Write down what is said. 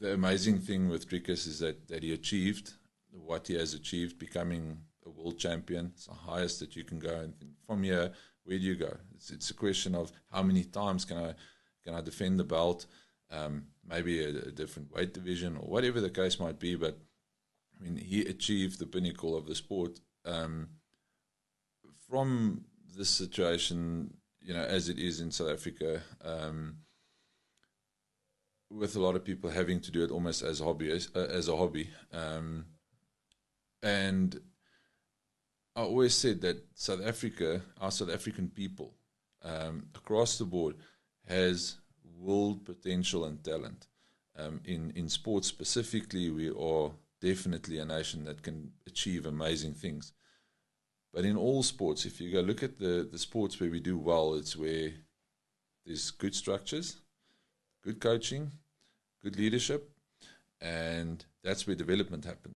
the amazing thing with Dricus is that he achieved what he has achieved, becoming a world champion. It's the highest that you can go. And from here, where do you go? It's a question of how many times can I defend the belt, maybe a different weight division or whatever the case might be. But I mean, he achieved the pinnacle of the sport. From this situation, as it is in South Africa, with a lot of people having to do it almost as a hobby. And I always said that South Africa, our South African people, across the board, has world potential and talent. In sports specifically, we are definitely a nation that can achieve amazing things. But in all sports, if you go look at the sports where we do well, it's where there's good structures, good coaching, good leadership, and that's where development happens.